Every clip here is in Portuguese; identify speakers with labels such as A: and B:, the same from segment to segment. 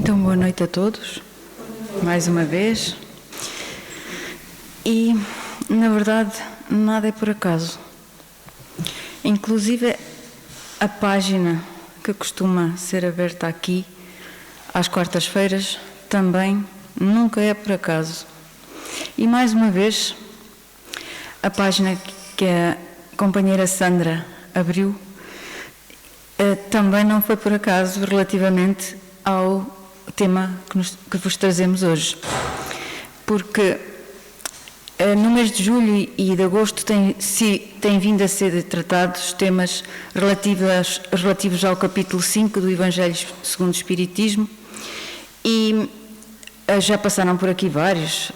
A: Então, boa noite a todos, mais uma vez. E, na verdade, nada é por acaso. Inclusive, a página que costuma ser aberta aqui, às quartas-feiras, também nunca é por acaso. E, mais uma vez, a página que a companheira Sandra abriu também não foi por acaso relativamente ao tema que vos trazemos hoje. Porque no mês de julho e de agosto tem vindo a ser tratados temas relativos ao capítulo 5 do Evangelho segundo o Espiritismo e já passaram por aqui vários.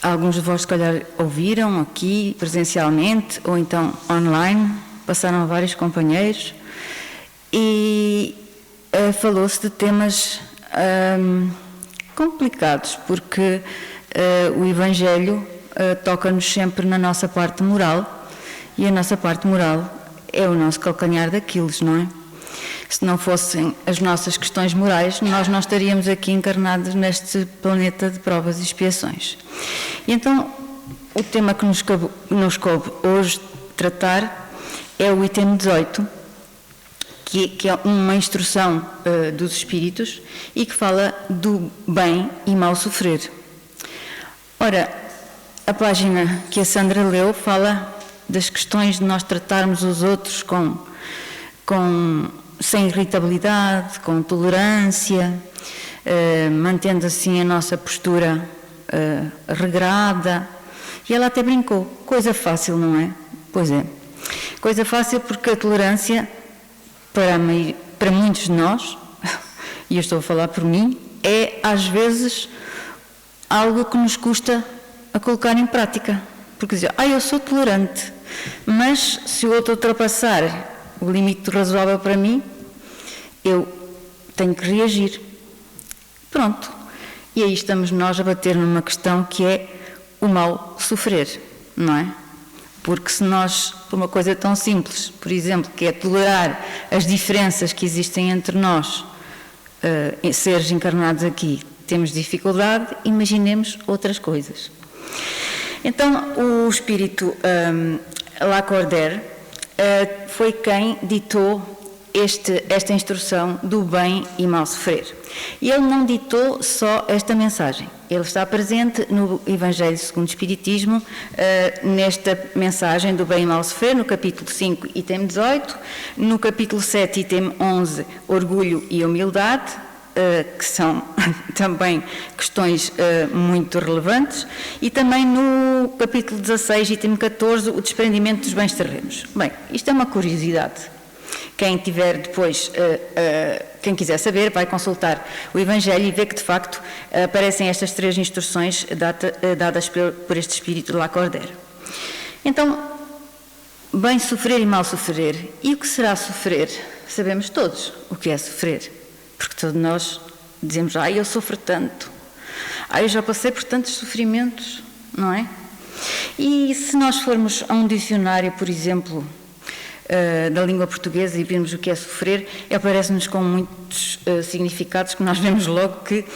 A: Alguns de vós, se calhar, ouviram aqui presencialmente ou então online, passaram vários companheiros e falou-se de temas complicados, porque o Evangelho toca-nos sempre na nossa parte moral e a nossa parte moral é o nosso calcanhar daqueles, não é? Se não fossem as nossas questões morais, nós não estaríamos aqui encarnados neste planeta de provas e expiações. E então, o tema que nos coube hoje tratar é o item 18, que é uma instrução dos Espíritos e que fala do bem e mal sofrer. Ora, a página que a Sandra leu fala das questões de nós tratarmos os outros sem irritabilidade, com tolerância, mantendo assim a nossa postura regrada. E ela até brincou, coisa fácil, não é? Pois é, coisa fácil porque a tolerância, para muitos de nós, e eu estou a falar por mim, é às vezes algo que nos custa a colocar em prática. Porque dizer, eu sou tolerante, mas se o outro ultrapassar o limite razoável para mim, eu tenho que reagir. Pronto. E aí estamos nós a bater numa questão que é o mal sofrer, não é? Porque se nós, por uma coisa tão simples, por exemplo, que é tolerar as diferenças que existem entre nós, seres encarnados aqui, temos dificuldade, imaginemos outras coisas. Então, o espírito Lacordaire foi quem ditou esta instrução do bem e mal sofrer. E ele não ditou só esta mensagem. Ele está presente no Evangelho segundo o Espiritismo, nesta mensagem do bem e mal sofrer, no capítulo 5, item 18, no capítulo 7, item 11, orgulho e humildade, que são também questões muito relevantes, e também no capítulo 16, item 14, o desprendimento dos bens terrenos. Bem, isto é uma curiosidade. Quem tiver depois, quem quiser saber, vai consultar o Evangelho e ver que, de facto, aparecem estas três instruções dadas por este espírito de Lacordaire. Então, bem sofrer e mal sofrer. E o que será sofrer? Sabemos todos o que é sofrer. Porque todos nós dizemos, eu sofro tanto. Eu já passei por tantos sofrimentos, não é? E se nós formos a um dicionário, por exemplo, da língua portuguesa e virmos o que é sofrer, aparece-nos com muitos significados que nós vemos logo que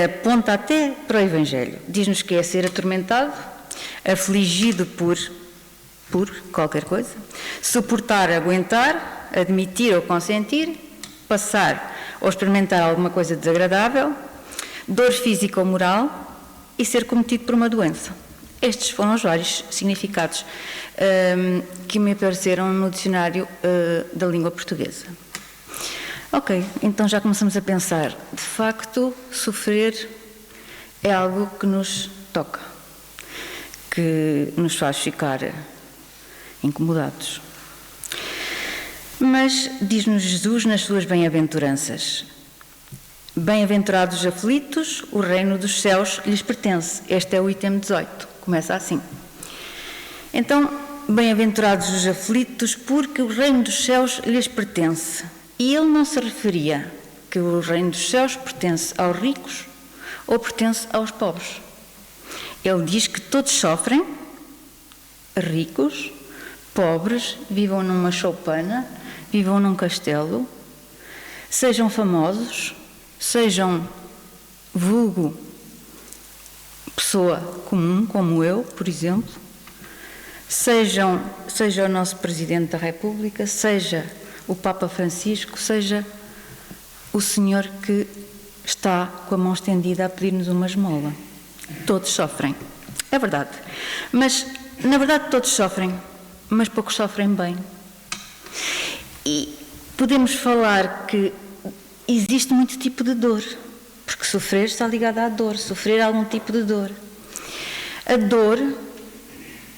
A: aponta até para o Evangelho. Diz-nos que é ser atormentado, afligido por qualquer coisa, suportar, aguentar, admitir ou consentir, passar ou experimentar alguma coisa desagradável, dor física ou moral e ser cometido por uma doença. Estes foram os vários significados que me apareceram no dicionário da língua portuguesa. Ok, então já começamos a pensar. De facto, sofrer é algo que nos toca, que nos faz ficar incomodados. Mas diz-nos Jesus nas suas bem-aventuranças: bem-aventurados os aflitos, o reino dos céus lhes pertence. Este é o item 18. Começa assim. Então, bem-aventurados os aflitos, porque o reino dos céus lhes pertence. E ele não se referia que o reino dos céus pertence aos ricos ou pertence aos pobres. Ele diz que todos sofrem, ricos, pobres, vivam numa choupana, vivam num castelo, Sejam famosos, sejam vulgo pessoa comum, como eu, por exemplo, seja o nosso Presidente da República, seja o Papa Francisco, seja o senhor que está com a mão estendida a pedir-nos uma esmola. Todos sofrem, é verdade. Mas, na verdade, todos sofrem, mas poucos sofrem bem. E podemos falar que existe muito tipo de dor, porque sofrer está ligado à dor, sofrer algum tipo de dor. A dor,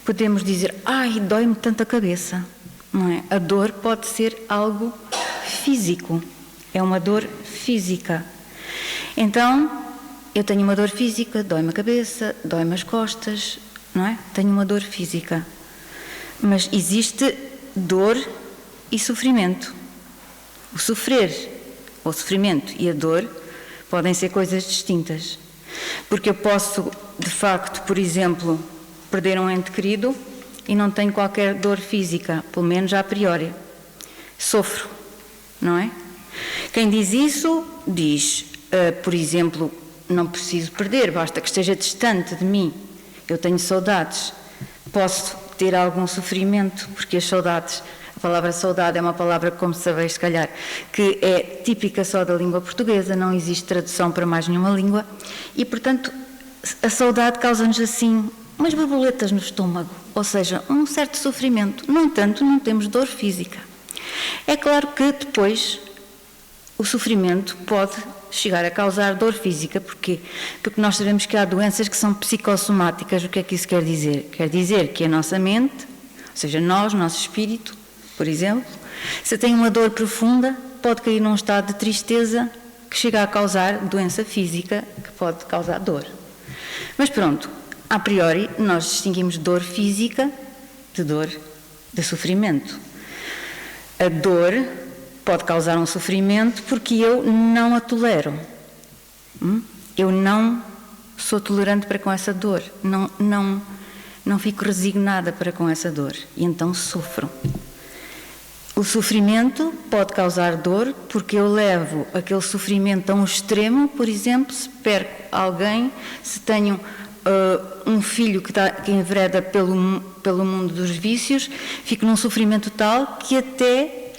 A: podemos dizer, ai, dói-me tanto a cabeça, não é? A dor pode ser algo físico, é uma dor física. Então, eu tenho uma dor física, dói-me a cabeça, dói-me as costas, não é? Tenho uma dor física. Mas existe dor e sofrimento. O sofrimento e a dor podem ser coisas distintas. Porque eu posso, de facto, por exemplo, perder um ente querido e não tenho qualquer dor física, pelo menos a priori. Sofro, não é? Quem diz isso, diz, por exemplo, não preciso perder, basta que esteja distante de mim. Eu tenho saudades. Posso ter algum sofrimento, porque as saudades, a palavra saudade é uma palavra, como sabeis, se calhar, que é típica só da língua portuguesa, não existe tradução para mais nenhuma língua, e, portanto, a saudade causa-nos assim umas borboletas no estômago, ou seja, um certo sofrimento. No entanto, não temos dor física. É claro que depois o sofrimento pode chegar a causar dor física. Porquê? Porque nós sabemos que há doenças que são psicossomáticas. O que é que isso quer dizer? Quer dizer que a nossa mente, ou seja, nosso espírito, por exemplo, se tem uma dor profunda, pode cair num estado de tristeza que chega a causar doença física, que pode causar dor. Mas pronto, a priori nós distinguimos dor física de sofrimento. A dor pode causar um sofrimento porque eu não a tolero. Eu não sou tolerante para com essa dor. Não fico resignada para com essa dor. E então sofro. O sofrimento pode causar dor porque eu levo aquele sofrimento a um extremo. Por exemplo, se perco alguém, se tenho um filho que envereda pelo mundo dos vícios, fico num sofrimento tal que até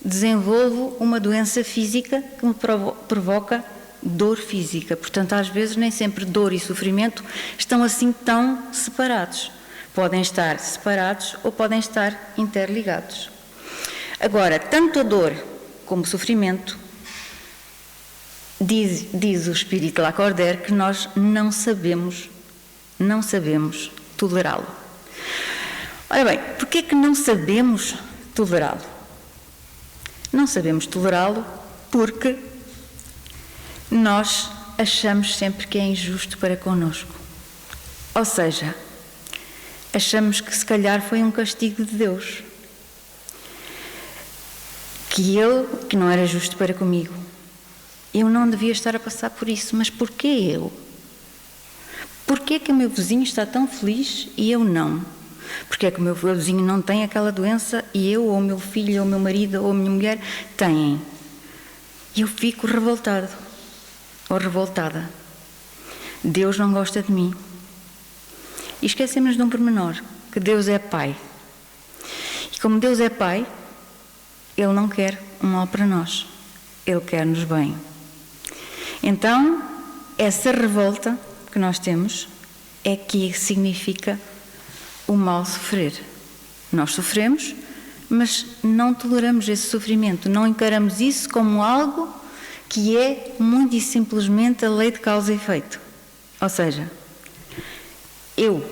A: desenvolvo uma doença física que me provoca dor física. Portanto, às vezes, nem sempre dor e sofrimento estão assim tão separados. Podem estar separados ou podem estar interligados. Agora, tanto a dor como o sofrimento, diz o Espírito Lacordaire que nós não sabemos tolerá-lo. Ora bem, porquê que não sabemos tolerá-lo? Não sabemos tolerá-lo porque nós achamos sempre que é injusto para connosco. Ou seja, achamos que se calhar foi um castigo de Deus. Que não era justo para comigo. Eu não devia estar a passar por isso, mas porquê eu? Porquê que o meu vizinho está tão feliz e eu não? Porquê que o meu vizinho não tem aquela doença e eu, ou o meu filho, ou o meu marido, ou a minha mulher têm? E eu fico revoltado ou revoltada. Deus não gosta de mim. E esquecemos de um pormenor, que Deus é Pai. E como Deus é Pai, Ele não quer um mal para nós. Ele quer-nos bem. Então, essa revolta que nós temos é que significa o mal sofrer. Nós sofremos, mas não toleramos esse sofrimento, não encaramos isso como algo que é muito e simplesmente a lei de causa e efeito. Ou seja, eu,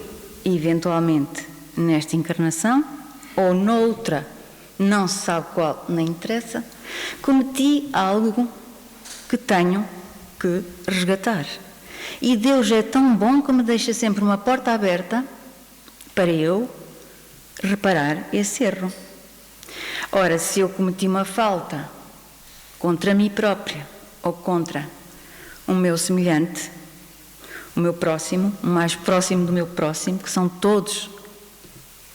A: eventualmente, nesta encarnação, ou noutra, não se sabe qual, nem interessa, cometi algo que tenho que resgatar. E Deus é tão bom que me deixa sempre uma porta aberta para eu reparar esse erro. Ora, se eu cometi uma falta contra mim própria ou contra o meu semelhante, o meu próximo, o mais próximo do meu próximo, que são todos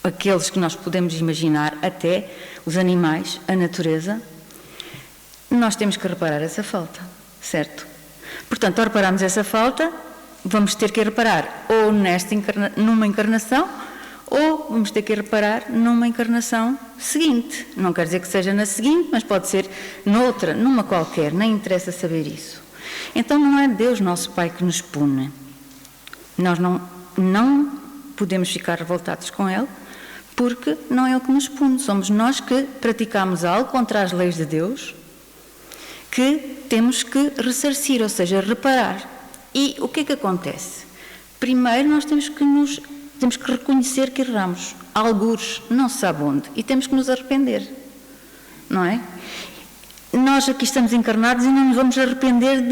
A: aqueles que nós podemos imaginar, até os animais, a natureza, nós temos que reparar essa falta, certo? Portanto, ao repararmos essa falta, vamos ter que reparar ou numa encarnação, ou vamos ter que reparar numa encarnação seguinte. Não quer dizer que seja na seguinte, mas pode ser noutra, numa qualquer, nem interessa saber isso. Então não é Deus, nosso Pai, que nos pune. Nós não podemos ficar revoltados com Ele, porque não é Ele que nos pune. Somos nós que praticamos algo contra as leis de Deus, que temos que ressarcir, ou seja, reparar. E o que é que acontece? Primeiro nós temos que reconhecer que erramos, algures, não se sabe onde, e temos que nos arrepender, não é? Nós aqui estamos encarnados e não nos vamos arrepender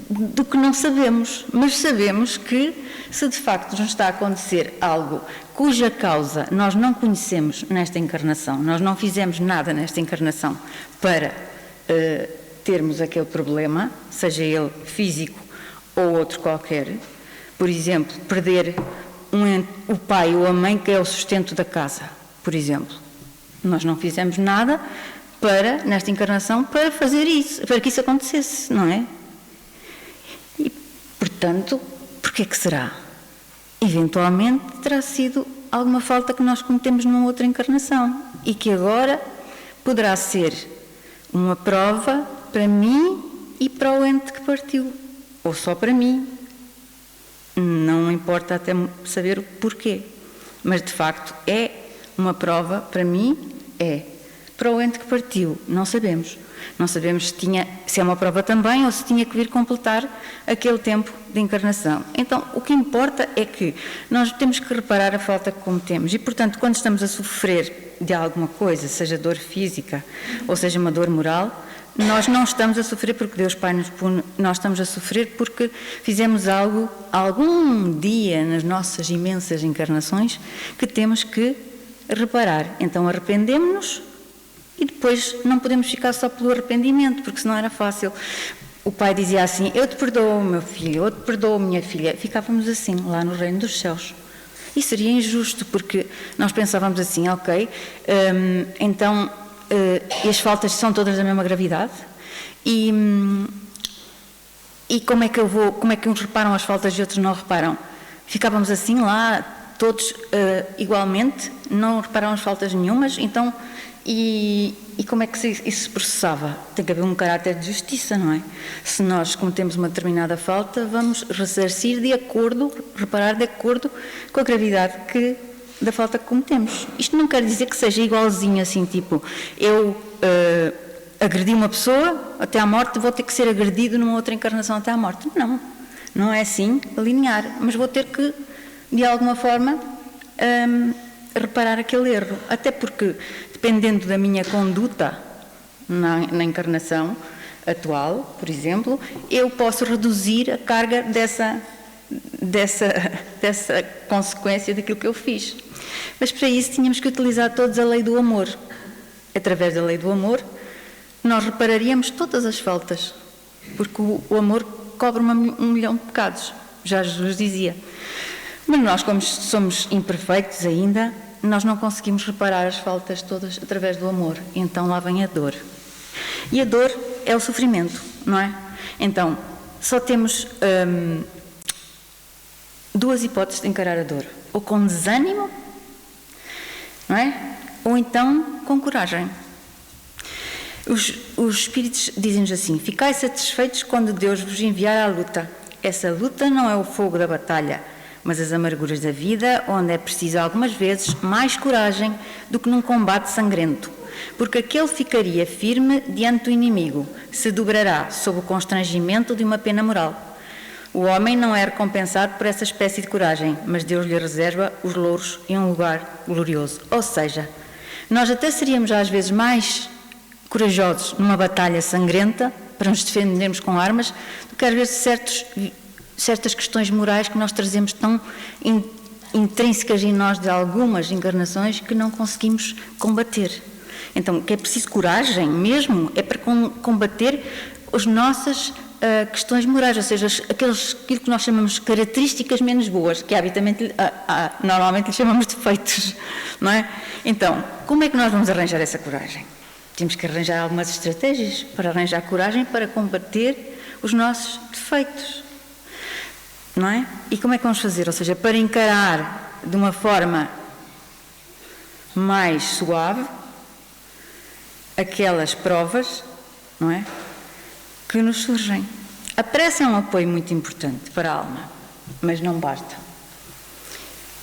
A: do que não sabemos, mas sabemos que se de facto nos está a acontecer algo cuja causa nós não conhecemos nesta encarnação, nós não fizemos nada nesta encarnação para termos aquele problema, seja ele físico ou outro qualquer, por exemplo, perder o pai ou a mãe que é o sustento da casa, por exemplo. Nós não fizemos nada nesta encarnação, para fazer isso, para que isso acontecesse, não é? E, portanto, porquê que será? Eventualmente terá sido alguma falta que nós cometemos numa outra encarnação e que agora poderá ser uma prova para mim e para o ente que partiu, ou só para mim. Não importa até saber o porquê, mas de facto é uma prova para mim, para o ente que partiu, não sabemos. Não sabemos se é uma prova também ou se tinha que vir completar aquele tempo de encarnação. Então, o que importa é que nós temos que reparar a falta que cometemos e, portanto, quando estamos a sofrer de alguma coisa, seja dor física ou seja uma dor moral, nós não estamos a sofrer porque Deus Pai nos pune, nós estamos a sofrer porque fizemos algo, algum dia nas nossas imensas encarnações, que temos que reparar. Então, arrependemos-nos. E depois não podemos ficar só pelo arrependimento, porque senão era fácil. O pai dizia assim, eu te perdoo, meu filho, eu te perdoo, minha filha. Ficávamos assim, lá no reino dos céus. E seria injusto, porque nós pensávamos assim, ok, então as faltas são todas da mesma gravidade? E como é que uns reparam as faltas e outros não reparam? Ficávamos assim lá, todos igualmente, não repararam as faltas nenhumas, então... E como é que isso se processava? Tem que haver um caráter de justiça, não é? Se nós cometemos uma determinada falta, vamos ressarcir reparar de acordo com a gravidade da falta que cometemos. Isto não quer dizer que seja igualzinho, assim, tipo, eu agredi uma pessoa até à morte, vou ter que ser agredido numa outra encarnação até à morte. Não é assim linear, mas vou ter que, de alguma forma, reparar aquele erro. Até porque, dependendo da minha conduta na encarnação atual, por exemplo, eu posso reduzir a carga dessa consequência daquilo que eu fiz. Mas para isso tínhamos que utilizar todos a lei do amor. Através da lei do amor, nós repararíamos todas as faltas, porque o amor cobre 1 milhão de pecados, já Jesus dizia. Mas nós, como somos imperfeitos ainda, nós não conseguimos reparar as faltas todas através do amor. Então lá vem a dor. E a dor é o sofrimento, não é? Então, só temos 2 hipóteses de encarar a dor. Ou com desânimo, não é? Ou então com coragem. Os espíritos dizem-nos assim, ficai satisfeitos quando Deus vos enviar à luta. Essa luta não é o fogo da batalha, mas as amarguras da vida, onde é preciso algumas vezes mais coragem do que num combate sangrento, porque aquele ficaria firme diante do inimigo, se dobrará sob o constrangimento de uma pena moral. O homem não é recompensado por essa espécie de coragem, mas Deus lhe reserva os louros em um lugar glorioso. Ou seja, nós até seríamos às vezes mais corajosos numa batalha sangrenta, para nos defendermos com armas, do que às vezes certas questões morais que nós trazemos tão intrínsecas em nós de algumas encarnações que não conseguimos combater. Então, que é preciso coragem mesmo, é para combater as nossas questões morais, ou seja, aquilo que nós chamamos de características menos boas, que normalmente lhe chamamos defeitos, não é? Então, como é que nós vamos arranjar essa coragem? temos que arranjar algumas estratégias para arranjar coragem para combater os nossos defeitos, não é? E como é que vamos fazer? Ou seja, para encarar de uma forma mais suave aquelas provas, não é, que nos surgem. A prece é um apoio muito importante para a alma, mas não basta.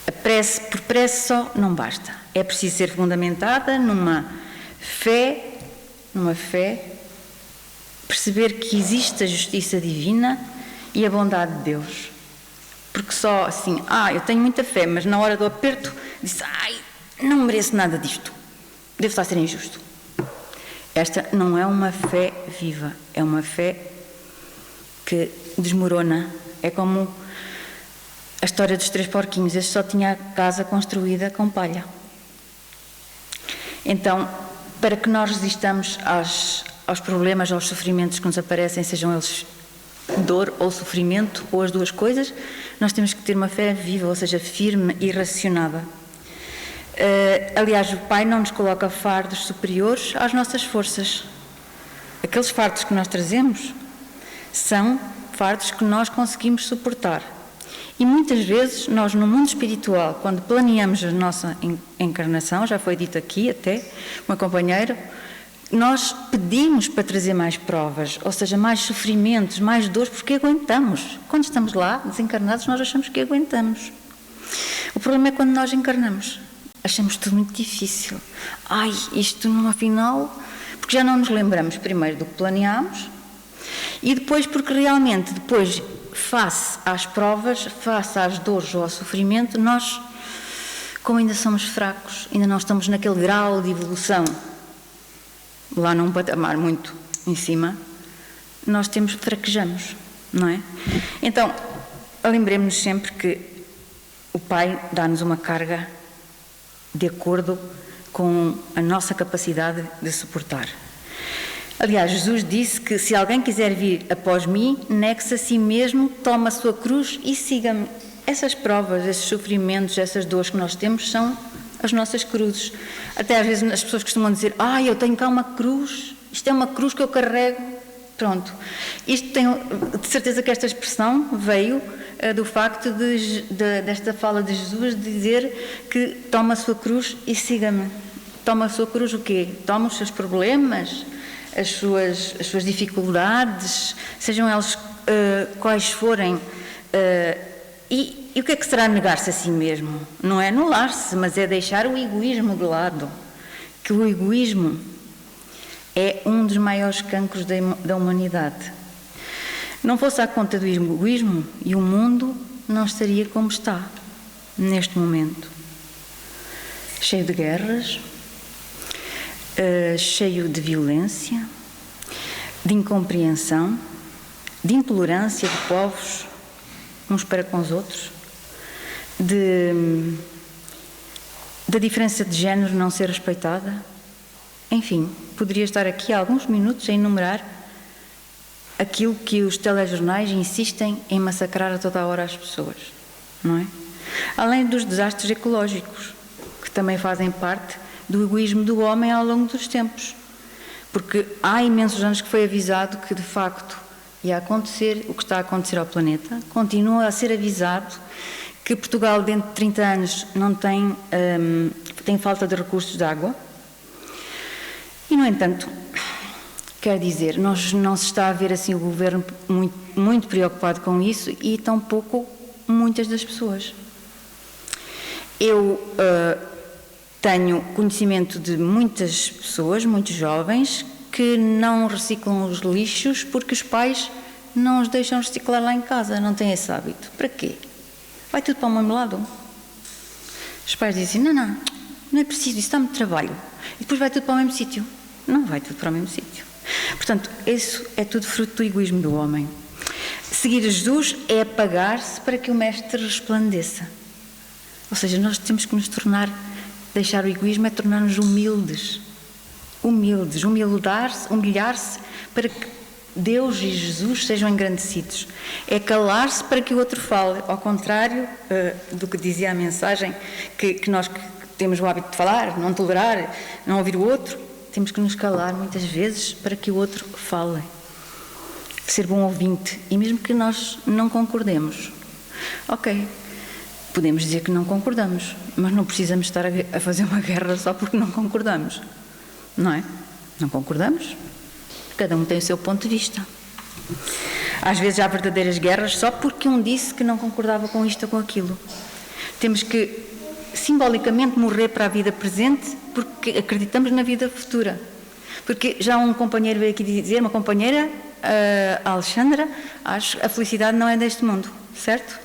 A: A prece por prece só não basta. É preciso ser fundamentada numa fé, perceber que existe a justiça divina e a bondade de Deus. Porque só assim, eu tenho muita fé, mas na hora do aperto disse, não mereço nada disto, devo estar a ser injusto. Esta não é uma fé viva, é uma fé que desmorona. É como a história dos 3 porquinhos, este só tinha a casa construída com palha. Então, para que nós resistamos aos problemas, aos sofrimentos que nos aparecem, sejam eles dor ou sofrimento, ou as duas coisas, nós temos que ter uma fé viva, ou seja, firme e racionada. Aliás, o Pai não nos coloca fardos superiores às nossas forças. Aqueles fardos que nós trazemos são fardos que nós conseguimos suportar. E muitas vezes nós, no mundo espiritual, quando planeamos a nossa encarnação, já foi dito aqui até, uma companheira, nós pedimos para trazer mais provas, ou seja, mais sofrimentos, mais dores, porque aguentamos. Quando estamos lá, desencarnados, nós achamos que aguentamos. O problema é quando nós encarnamos. Achamos tudo muito difícil. Isto no final, porque já não nos lembramos primeiro do que planeámos e depois porque realmente, depois, face às provas, face às dores ou ao sofrimento, nós, como ainda somos fracos, ainda não estamos naquele grau de evolução, lá num patamar muito em cima, nós fraquejamos, não é? Então, lembremos-nos sempre que o Pai dá-nos uma carga de acordo com a nossa capacidade de suportar. Aliás, Jesus disse que se alguém quiser vir após mim, negue-se a si mesmo, toma a sua cruz e siga-me. Essas provas, esses sofrimentos, essas dores que nós temos são as nossas cruzes. Até às vezes as pessoas costumam dizer, eu tenho cá uma cruz, isto é uma cruz que eu carrego. Pronto. Isto tem, de certeza que esta expressão veio do facto desta fala de Jesus de dizer que toma a sua cruz e siga-me. Toma a sua cruz o quê? Toma os seus problemas, as suas dificuldades, sejam elas quais forem. E o que é que será negar-se a si mesmo? Não é anular-se, mas é deixar o egoísmo de lado. Que o egoísmo é um dos maiores cancros da humanidade. Não fosse à conta do egoísmo e o mundo não estaria como está neste momento. Cheio de guerras, cheio de violência, de incompreensão, de intolerância de povos uns para com os outros, da diferença de género não ser respeitada. Enfim, poderia estar aqui há alguns minutos a enumerar aquilo que os telejornais insistem em massacrar a toda a hora as pessoas, não é? Além dos desastres ecológicos, que também fazem parte do egoísmo do homem ao longo dos tempos. Porque há imensos anos que foi avisado que, de facto, ia acontecer o que está a acontecer ao planeta. Continua a ser avisado que Portugal, dentro de 30 anos, não tem falta de recursos de água. E, no entanto, quer dizer, não se está a ver assim o governo muito preocupado com isso e tampouco muitas das pessoas. Eu tenho conhecimento de muitas pessoas, muitos jovens, que não reciclam os lixos porque os pais não os deixam reciclar lá em casa, não têm esse hábito. Para quê? Vai tudo para o mesmo lado. Os pais dizem, não é preciso, isso dá muito trabalho. E depois vai tudo para o mesmo sítio. Não vai tudo para o mesmo sítio. Portanto, isso é tudo fruto do egoísmo do homem. Seguir Jesus é apagar-se para que o Mestre resplandeça. Ou seja, nós temos que nos deixar o egoísmo é tornar-nos humildes, humilhar-se para que Deus e Jesus sejam engrandecidos. É calar-se para que o outro fale, ao contrário do que dizia a mensagem, que nós temos o hábito de falar, não tolerar, não ouvir o outro, temos que nos calar muitas vezes para que o outro fale. Ser bom ouvinte, e mesmo que nós não concordemos. Ok, podemos dizer que não concordamos, mas não precisamos estar a fazer uma guerra só porque não concordamos. Não é? Não concordamos? Cada um tem o seu ponto de vista. Às vezes há verdadeiras guerras só porque um disse que não concordava com isto ou com aquilo. Temos que simbolicamente morrer para a vida presente porque acreditamos na vida futura. Porque já um companheiro veio aqui dizer, uma companheira, a Alexandra, acho que a felicidade não é deste mundo, certo?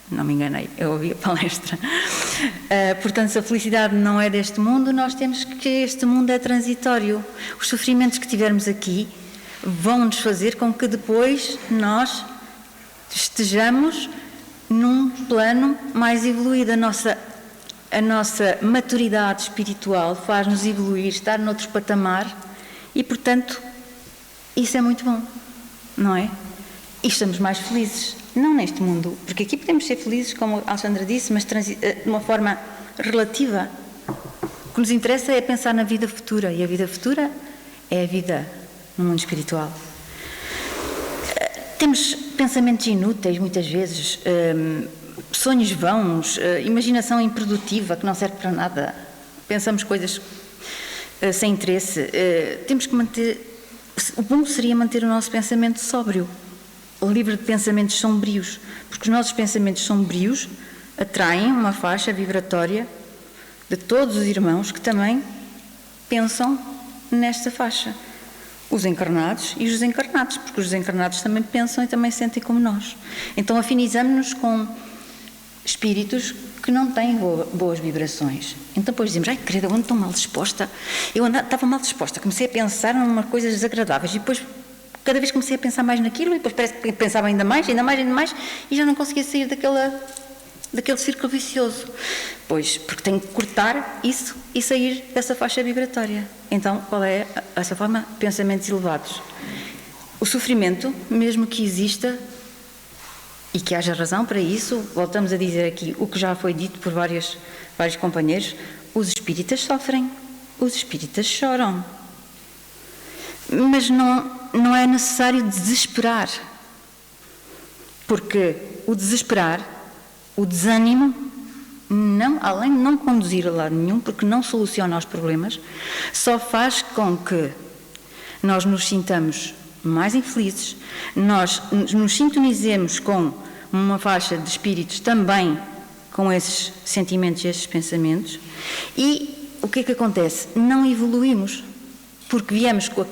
A: Não me enganei, eu ouvi a palestra. Portanto, se a felicidade não é deste mundo, nós temos que este mundo é transitório. Os sofrimentos que tivermos aqui vão-nos fazer com que depois nós estejamos num plano mais evoluído. A nossa maturidade espiritual faz-nos evoluir, estar noutro patamar e, portanto, isso é muito bom, não é? E estamos mais felizes, não neste mundo, porque aqui podemos ser felizes, como a Alexandra disse, mas de uma forma relativa. O que nos interessa é pensar na vida futura, e a vida futura é a vida no mundo espiritual. Temos pensamentos inúteis, muitas vezes, sonhos vãos, imaginação improdutiva que não serve para nada. Pensamos coisas sem interesse. Temos que manter... O bom seria manter o nosso pensamento sóbrio, livre de pensamentos sombrios, porque os nossos pensamentos sombrios atraem uma faixa vibratória de todos os irmãos que também pensam nesta faixa. Os encarnados e os desencarnados, porque os desencarnados também pensam e também sentem como nós. Então afinizamos-nos com espíritos que não têm boas vibrações. Então depois dizemos, ai querida, eu ando tão mal disposta. Eu estava mal disposta, comecei a pensar em umas coisas desagradáveis e depois cada vez comecei a pensar mais naquilo e depois parece que pensava ainda mais e já não conseguia sair daquele círculo vicioso. Pois, porque tenho que cortar isso e sair dessa faixa vibratória. Então, qual é essa forma? Pensamentos elevados. O sofrimento, mesmo que exista e que haja razão para isso, voltamos a dizer aqui o que já foi dito por vários companheiros, os espíritas sofrem, os espíritas choram. Mas não é necessário desesperar, porque o desesperar, o desânimo, além de não conduzir a lado nenhum, porque não soluciona os problemas, só faz com que nós nos sintamos mais infelizes, nós nos sintonizemos com uma faixa de espíritos também com esses sentimentos e esses pensamentos, e o que é que acontece? Não evoluímos, porque viemos com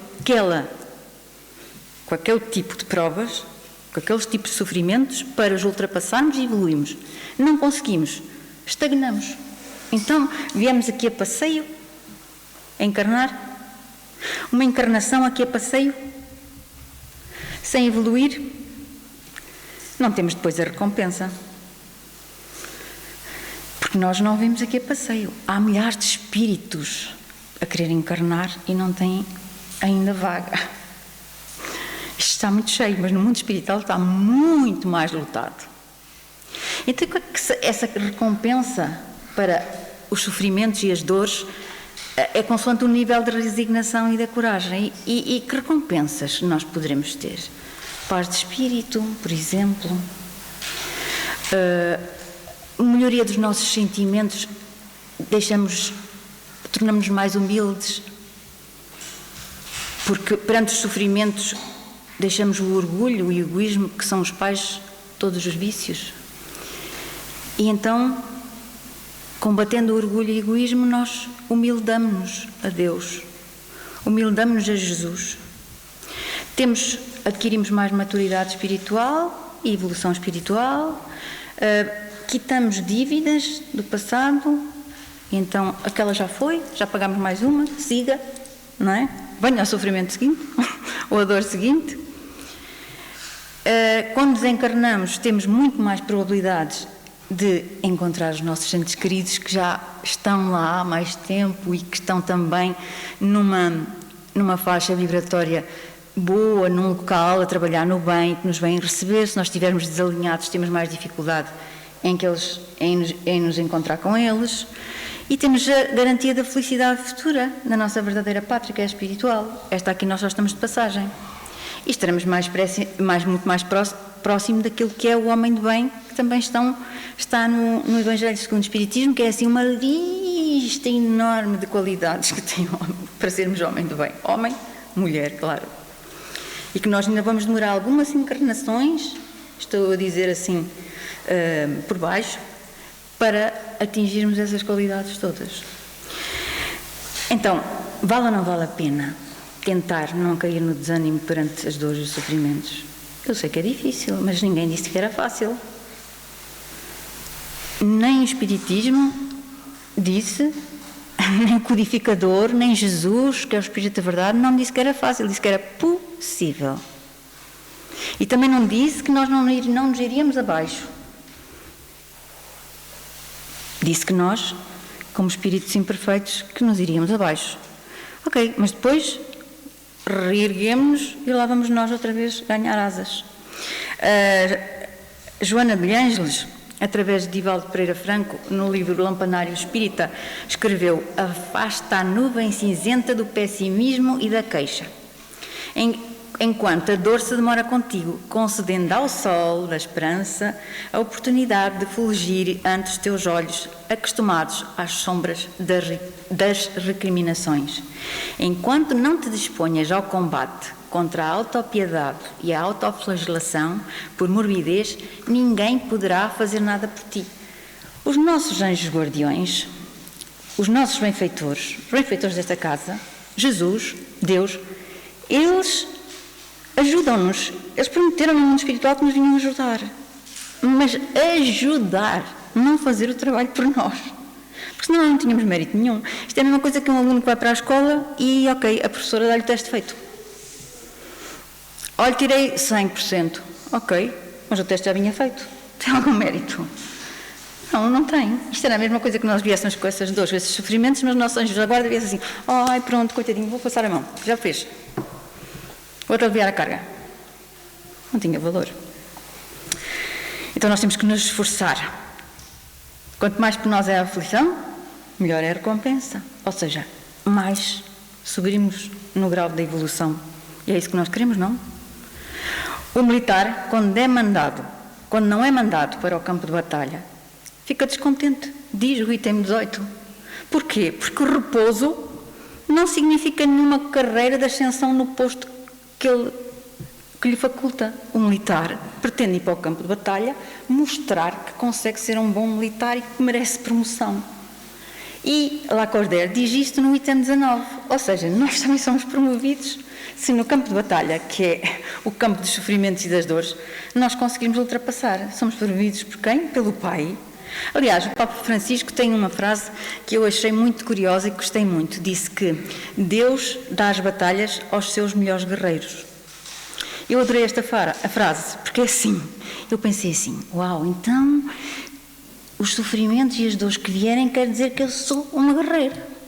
A: aquele tipo de provas, com aqueles tipos de sofrimentos, para os ultrapassarmos e evoluímos. Não conseguimos, estagnamos. Então, viemos aqui a passeio, a encarnar, uma encarnação aqui a passeio, sem evoluir, não temos depois a recompensa. Porque nós não vimos aqui a passeio. Há milhares de espíritos a querer encarnar e não têm ainda vaga. Isto está muito cheio, mas no mundo espiritual está muito mais lotado. Então, essa recompensa para os sofrimentos e as dores é consoante o nível de resignação e da coragem. E que recompensas nós poderemos ter? Paz de espírito, por exemplo. Melhoria dos nossos sentimentos, tornamos-nos mais humildes, porque perante os sofrimentos deixamos o orgulho, o egoísmo, que são os pais de todos os vícios. E então, combatendo o orgulho e o egoísmo, nós humildamos-nos a Deus, humildamos-nos a Jesus. Adquirimos mais maturidade espiritual e evolução espiritual, quitamos dívidas do passado, e então aquela já foi, já pagámos mais uma, siga, não é? Venha ao sofrimento seguinte, ou a dor seguinte. Quando desencarnamos, temos muito mais probabilidades de encontrar os nossos entes queridos que já estão lá há mais tempo e que estão também numa faixa vibratória boa, num local, a trabalhar no bem, que nos vêm receber. Se nós estivermos desalinhados, temos mais dificuldade em nos encontrar com eles. E temos a garantia da felicidade futura na nossa verdadeira pátria, que é a espiritual. Esta aqui nós só estamos de passagem. E estaremos muito mais próximo daquilo que é o homem do bem, que também está no Evangelho segundo o Espiritismo, que é assim uma lista enorme de qualidades que tem para sermos homem do bem. Homem, mulher, claro. E que nós ainda vamos demorar algumas encarnações, estou a dizer assim, por baixo, para atingirmos essas qualidades todas. Então, vale ou não vale a pena tentar não cair no desânimo perante as dores e os sofrimentos? Eu sei que é difícil, mas ninguém disse que era fácil. Nem o Espiritismo disse, nem o codificador, nem Jesus, que é o Espírito da Verdade, não disse que era fácil, disse que era possível. E também não disse que nós não nos iríamos abaixo. Disse que nós, como espíritos imperfeitos, que nos iríamos abaixo. Ok, mas depois reerguemos-nos e lá vamos nós outra vez ganhar asas. Joana de Ângeles, através de Divaldo Pereira Franco, no livro Lampanário Espírita, escreveu: afasta a nuvem cinzenta do pessimismo e da queixa, enquanto a dor se demora contigo, concedendo ao sol da esperança a oportunidade de fulgir ante os teus olhos, acostumados às sombras das recriminações. Enquanto não te disponhas ao combate contra a autopiedade e a autoflagelação por morbidez, ninguém poderá fazer nada por ti. Os nossos anjos guardiões, os nossos benfeitores, os benfeitores desta casa, Jesus, Deus, eles ajudam-nos. Eles prometeram no mundo espiritual que nos vinham ajudar. Mas ajudar, não fazer o trabalho por nós. Porque senão não tínhamos mérito nenhum. Isto é a mesma coisa que um aluno que vai para a escola e, ok, a professora dá-lhe o teste feito. Olha, tirei 100%. Ok, mas o teste já vinha feito. Tem algum mérito? Não, não tem. Isto era a mesma coisa que nós viéssemos com essas dores, esses sofrimentos, mas os nossos anjos da guarda viessem assim: ai, pronto, coitadinho, vou passar a mão. Já fez. Vou-te aliviar a carga. Não tinha valor. Então nós temos que nos esforçar. Quanto mais penosa é a aflição, melhor é a recompensa. Ou seja, mais subirmos no grau da evolução. E é isso que nós queremos, não? O militar, quando não é mandado para o campo de batalha, fica descontente, diz o item 18. Porquê? Porque o repouso não significa nenhuma carreira de ascensão no posto que lhe faculta. O militar pretende ir para o campo de batalha mostrar que consegue ser um bom militar e que merece promoção. E Lacordaire diz isto no item 19, ou seja, nós também somos promovidos se no campo de batalha, que é o campo dos sofrimentos e das dores, nós conseguimos ultrapassar. Somos promovidos por quem? Pelo Pai. Aliás, o Papa Francisco tem uma frase que eu achei muito curiosa e que gostei muito. Disse que Deus dá as batalhas aos seus melhores guerreiros. Eu adorei esta frase, porque é assim. Eu pensei assim: uau, então os sofrimentos e as dores que vierem quer dizer que eu sou uma guerreira.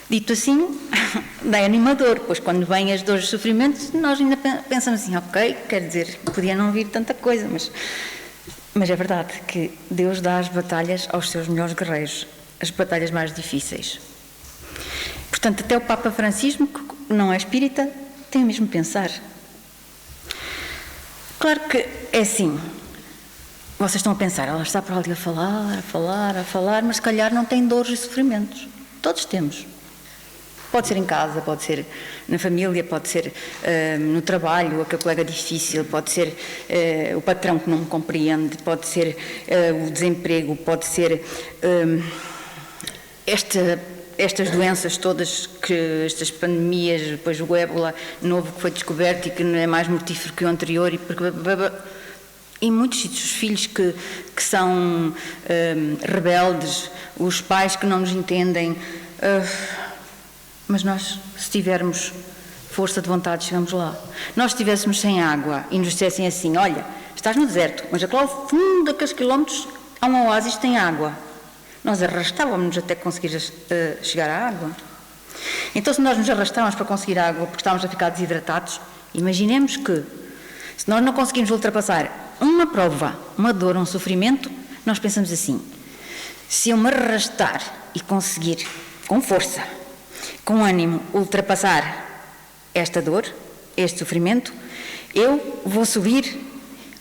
A: Dito assim, é animador, pois quando vêm as dores e os sofrimentos, nós ainda pensamos assim: ok, quer dizer, podia não vir tanta coisa, mas é verdade que Deus dá as batalhas aos seus melhores guerreiros, as batalhas mais difíceis. Portanto, até o Papa Francisco, que não é espírita, tem o mesmo pensar. Claro que é assim, vocês estão a pensar, ela está para ali a falar, mas se calhar não tem dores e sofrimentos. Todos temos. Pode ser em casa, pode ser na família, pode ser no trabalho, aquele colega difícil, pode ser o patrão que não me compreende, pode ser o desemprego, pode ser estas doenças todas, estas pandemias, depois o ébola novo que foi descoberto e que não é mais mortífero que o anterior, e em muitos sítios os filhos que são rebeldes, os pais que não nos entendem. Mas nós, se tivermos força de vontade, chegamos lá. Nós, se estivéssemos sem água e nos dissessem assim: olha, estás no deserto, mas lá ao fundo daqueles quilómetros há um oásis que tem água. Nós arrastávamos até conseguir chegar à água. Então, se nós nos arrastávamos para conseguir água porque estávamos a ficar desidratados, imaginemos que, se nós não conseguimos ultrapassar uma prova, uma dor, um sofrimento, nós pensamos assim: Se eu me arrastar e conseguir, com força, com ânimo, ultrapassar esta dor, este sofrimento, eu vou subir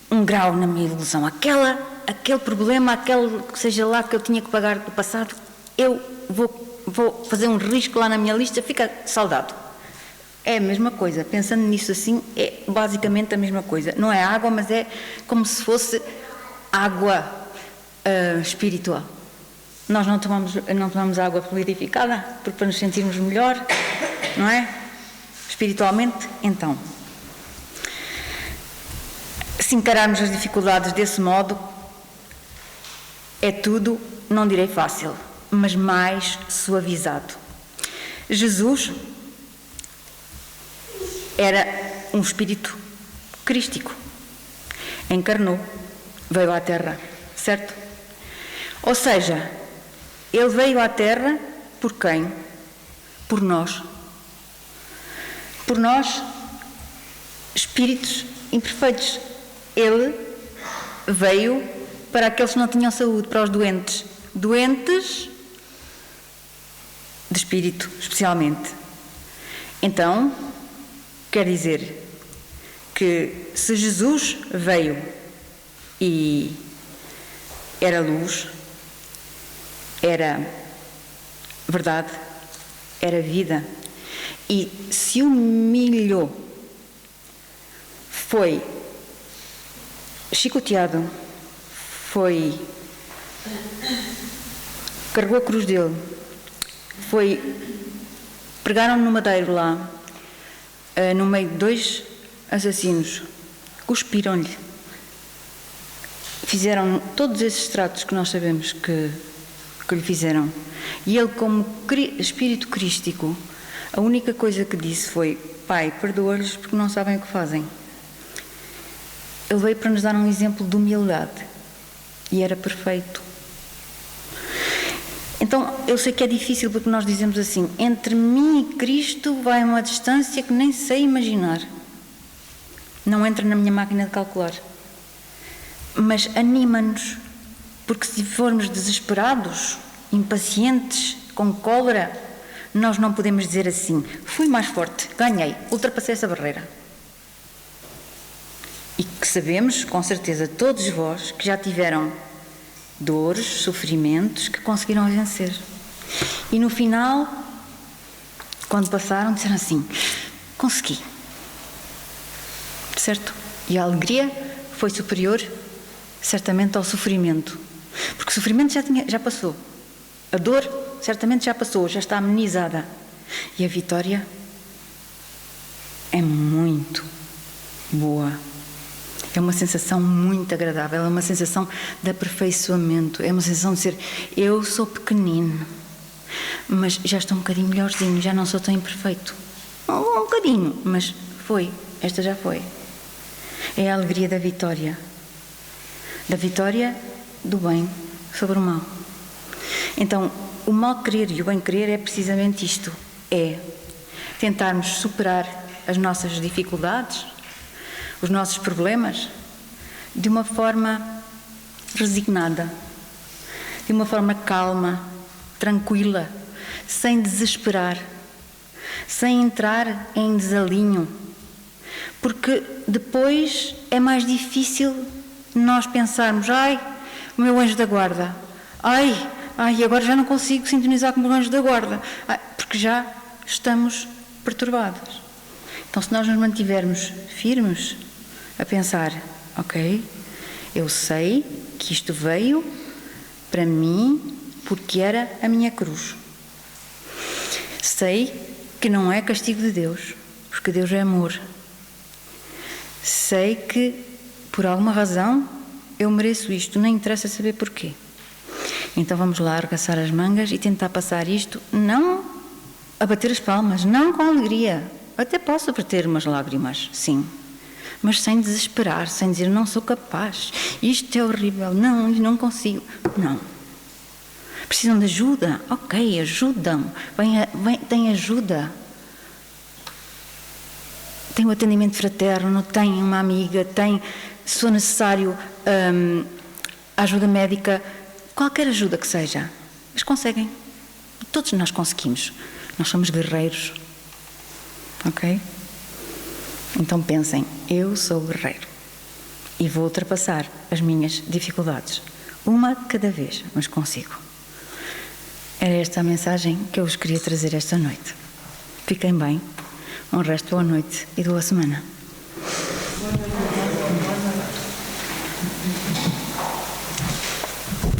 A: um grau na minha evolução. Aquele problema, aquele que seja lá que eu tinha que pagar do passado, eu vou fazer um risco lá na minha lista, fica saldado. É a mesma coisa, pensando nisso assim, é basicamente a mesma coisa. Não é água, mas é como se fosse água espiritual. Nós não tomamos água purificada porque para nos sentirmos melhor, não é? Espiritualmente, então. Se encararmos as dificuldades desse modo, é tudo, não direi fácil, mas mais suavizado. Jesus era um espírito crístico. Encarnou, veio à Terra, certo? Ou seja, ele veio à Terra por quem? Por nós. Por nós, espíritos imperfeitos. Ele veio para aqueles que não tinham saúde, para os doentes. Doentes de espírito, especialmente. Então, quer dizer que se Jesus veio e era luz, era verdade, era vida, e se humilhou, foi chicoteado, carregou a cruz dele, pregaram-no no madeiro lá, no meio de 2 assassinos, cuspiram-lhe, fizeram todos esses tratos que nós sabemos que lhe fizeram, e ele, como espírito crístico, a única coisa que disse foi: Pai, perdoa-lhes porque não sabem o que fazem. Ele veio para nos dar um exemplo de humildade, e era perfeito. Então, eu sei que é difícil porque nós dizemos assim: entre mim e Cristo vai uma distância que nem sei imaginar. Não entra na minha máquina de calcular. Mas anima-nos, porque se formos desesperados, impacientes, com cólera, nós não podemos dizer assim: fui mais forte, ganhei, ultrapassei essa barreira. E que sabemos, com certeza, todos vós que já tiveram dores, sofrimentos, que conseguiram vencer. E no final, quando passaram, disseram assim: consegui. Certo? E a alegria foi superior, certamente, ao sofrimento. Porque o sofrimento já passou. A dor, certamente, já passou, já está amenizada. E a vitória é muito boa. É uma sensação muito agradável, é uma sensação de aperfeiçoamento, é uma sensação de ser: eu sou pequenino, mas já estou um bocadinho melhorzinho, já não sou tão imperfeito. Um bocadinho, mas esta já foi. É a alegria da vitória do bem sobre o mal. Então, o mal querer e o bem querer é precisamente isto, é tentarmos superar as nossas dificuldades, os nossos problemas, de uma forma resignada, de uma forma calma, tranquila, sem desesperar, sem entrar em desalinho, porque depois é mais difícil nós pensarmos: ai, o meu anjo da guarda, ai, agora já não consigo sintonizar com o meu anjo da guarda, porque já estamos perturbados. Então, se nós nos mantivermos firmes a pensar: ok, eu sei que isto veio para mim porque era a minha cruz. Sei que não é castigo de Deus, porque Deus é amor. Sei que, por alguma razão, eu mereço isto, nem interessa saber porquê. Então vamos lá arregaçar as mangas e tentar passar isto, não a bater as palmas, não com alegria. Até posso verter umas lágrimas, sim, mas sem desesperar, sem dizer: não sou capaz, isto é horrível, não consigo. Não. Precisam de ajuda? Ok, ajudam. Tem ajuda. Tem um atendimento fraterno, tem uma amiga, se for necessário, a ajuda médica qualquer ajuda que seja, eles conseguem. Todos nós conseguimos. Nós somos guerreiros. Ok? Então pensem, eu sou guerreiro e vou ultrapassar as minhas dificuldades. Uma cada vez, mas consigo. Era esta a mensagem que eu vos queria trazer esta noite. Fiquem bem. Um resto de boa noite e de boa semana.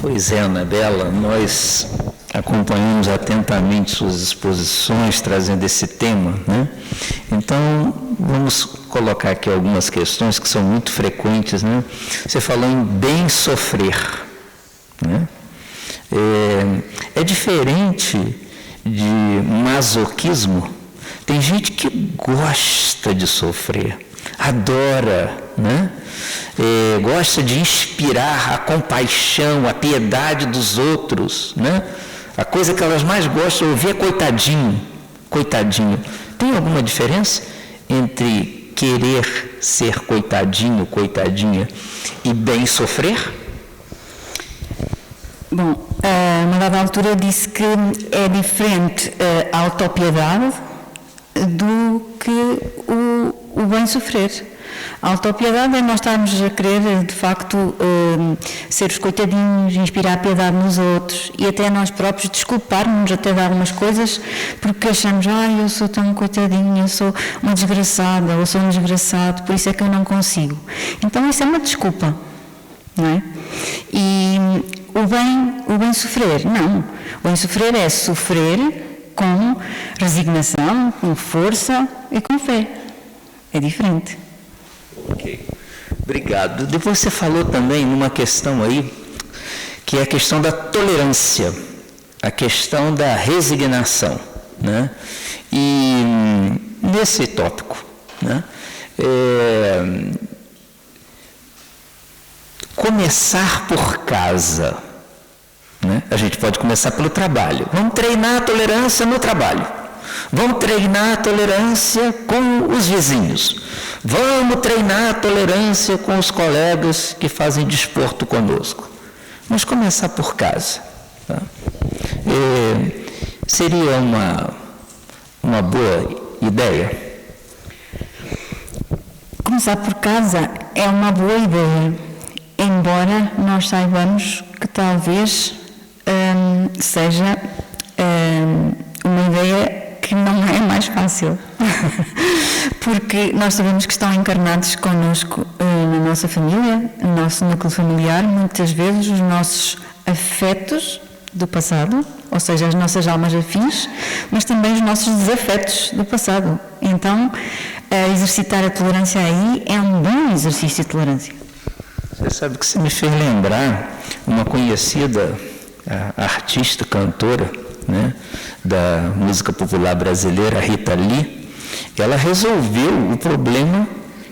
B: Pois é, Anabela, nós acompanhamos atentamente suas exposições trazendo esse tema, né? Então, vamos colocar aqui algumas questões que são muito frequentes, né? Você falou em bem sofrer, né? É diferente de masoquismo. Tem gente que gosta de sofrer, adora, né? Gosta de inspirar a compaixão, a piedade dos outros, né? A coisa que elas mais gostam é ouvir coitadinho, coitadinho. Tem alguma diferença entre querer ser coitadinho, coitadinha e bem sofrer?
A: Bom, a uma dada altura disse que é diferente a autopiedade do que o bem sofrer. A autopiedade é nós estarmos a querer, de facto, ser os coitadinhos, inspirar a piedade nos outros e até nós próprios desculparmos até de algumas coisas porque achamos, eu sou tão coitadinha, eu sou uma desgraçada, ou sou um desgraçado, por isso é que eu não consigo. Então isso é uma desculpa, não é? E o bem sofrer, não. O bem sofrer é sofrer com resignação, com força e com fé. É diferente.
B: Ok, obrigado. Depois você falou também numa questão aí, que é a questão da tolerância, a questão da resignação, né? E nesse tópico, né? Começar por casa, né? A gente pode começar pelo trabalho. Vamos treinar a tolerância no trabalho. Vamos treinar a tolerância com os vizinhos. Vamos treinar a tolerância com os colegas que fazem desporto conosco. Vamos começar por casa. Tá? Seria uma boa ideia?
A: Começar por casa é uma boa ideia, embora nós saibamos que talvez seja uma ideia que não é mais fácil, porque nós sabemos que estão encarnados connosco na nossa família, no nosso núcleo familiar, muitas vezes os nossos afetos do passado, ou seja, as nossas almas afins, mas também os nossos desafetos do passado. Então, exercitar a tolerância aí é um bom exercício de tolerância.
B: Você sabe que você me fez lembrar uma conhecida artista, cantora, né, da música popular brasileira, Rita Lee. Ela resolveu o problema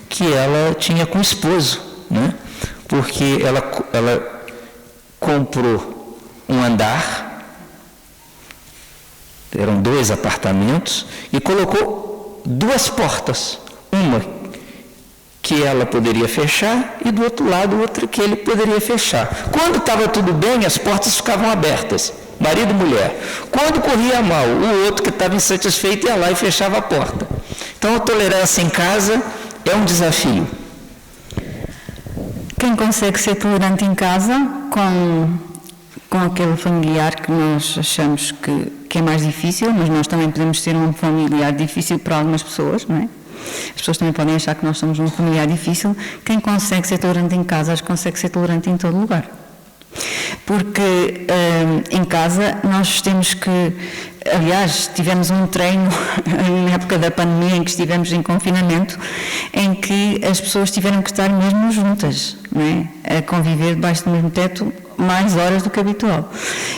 B: que ela tinha com o esposo, né, porque ela comprou um andar, eram 2 apartamentos, e colocou 2 portas, uma que ela poderia fechar e do outro lado outra que ele poderia fechar. Quando estava tudo bem, as portas ficavam abertas, marido e mulher. Quando corria mal, o outro que estava insatisfeito ia lá e fechava a porta. Então a tolerância em casa é um desafio.
A: Quem consegue ser tolerante em casa com aquele familiar que nós achamos que é mais difícil, mas nós também podemos ser um familiar difícil para algumas pessoas, não é? As pessoas também podem achar que nós somos um familiar difícil. Quem consegue ser tolerante em casa, acho que consegue ser tolerante em todo lugar. Porque em casa nós temos que, aliás, tivemos um treino na época da pandemia em que estivemos em confinamento, em que as pessoas tiveram que estar mesmo juntas, não é? A conviver debaixo do mesmo teto mais horas do que habitual.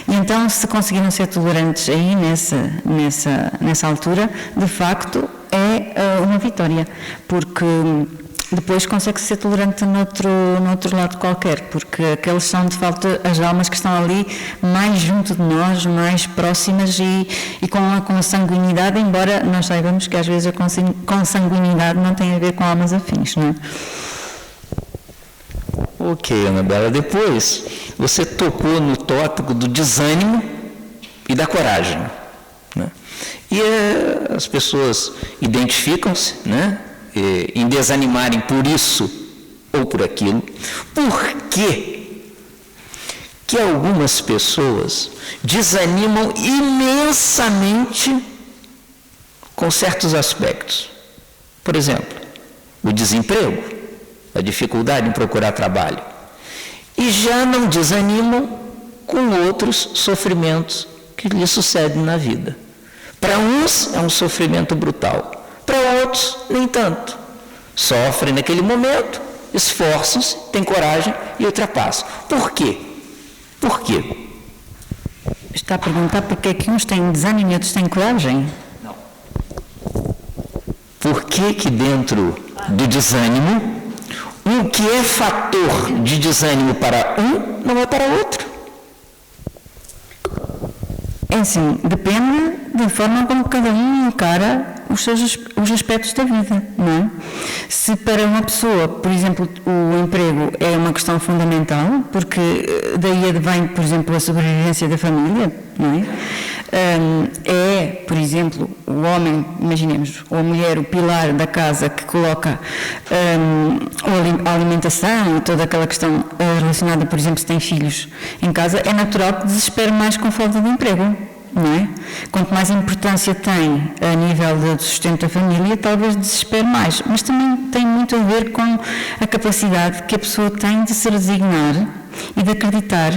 A: E então, se conseguiram ser tolerantes aí nessa altura, de facto é uma vitória, porque depois consegue ser tolerante no outro lado qualquer, porque aqueles são de facto as almas que estão ali mais junto de nós, mais próximas e com a consanguinidade, embora nós saibamos que às vezes a consanguinidade não tem a ver com almas afins, não é?
B: Ok, Anabela. Depois, você tocou no tópico do desânimo e da coragem, né? E as pessoas identificam-se, né, em desanimarem por isso ou por aquilo. Por quê que algumas pessoas desanimam imensamente com certos aspectos? Por exemplo, o desemprego, a dificuldade em procurar trabalho. E já não desanimam com outros sofrimentos que lhes sucedem na vida. Para uns é um sofrimento brutal, para outros nem tanto. Sofrem naquele momento, esforçam-se, têm coragem e ultrapassam. Por quê? Por quê?
A: Está a perguntar porque é que uns têm desânimo e outros têm coragem?
B: Não. Por que dentro do desânimo, o que é fator de desânimo para um não é para outro?
A: É assim, depende da forma como cada um encara os aspectos da vida, não é? Se para uma pessoa, por exemplo, o emprego é uma questão fundamental, porque daí advém, por exemplo, a sobrevivência da família, não é? Por exemplo, o homem, imaginemos, ou a mulher, o pilar da casa que coloca a alimentação e toda aquela questão relacionada, por exemplo, se tem filhos em casa, é natural que desespere mais com falta de emprego, não é? Quanto mais importância tem a nível do sustento da família, talvez desespere mais, mas também tem muito a ver com a capacidade que a pessoa tem de se resignar e de acreditar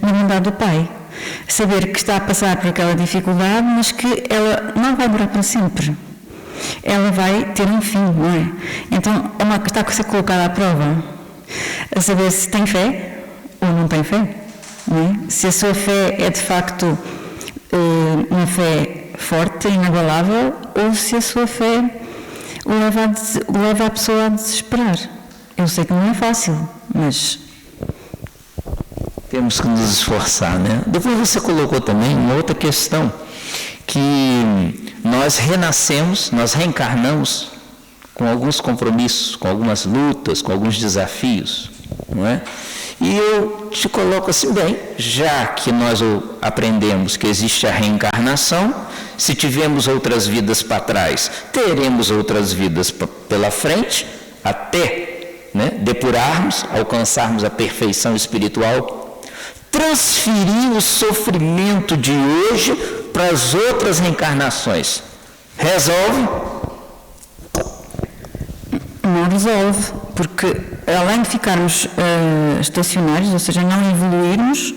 A: na bondade do Pai. Saber que está a passar por aquela dificuldade, mas que ela não vai durar para sempre. Ela vai ter um fim, não é? Então, está a ser colocada à prova. A saber se tem fé ou não tem fé. Não é? Se a sua fé é, de facto, uma fé forte e inabalável, ou se a sua fé leva a pessoa a desesperar. Eu sei que não é fácil, mas
B: temos que nos esforçar, né? Depois você colocou também uma outra questão, que nós renascemos, nós reencarnamos com alguns compromissos, com algumas lutas, com alguns desafios, não é? E eu te coloco assim, bem, já que nós aprendemos que existe a reencarnação, se tivemos outras vidas para trás, teremos outras vidas pela frente, até, né, depurarmos, alcançarmos a perfeição espiritual, transferir o sofrimento de hoje para as outras reencarnações. Resolve?
A: Não resolve, porque além de ficarmos estacionários, ou seja, não evoluirmos,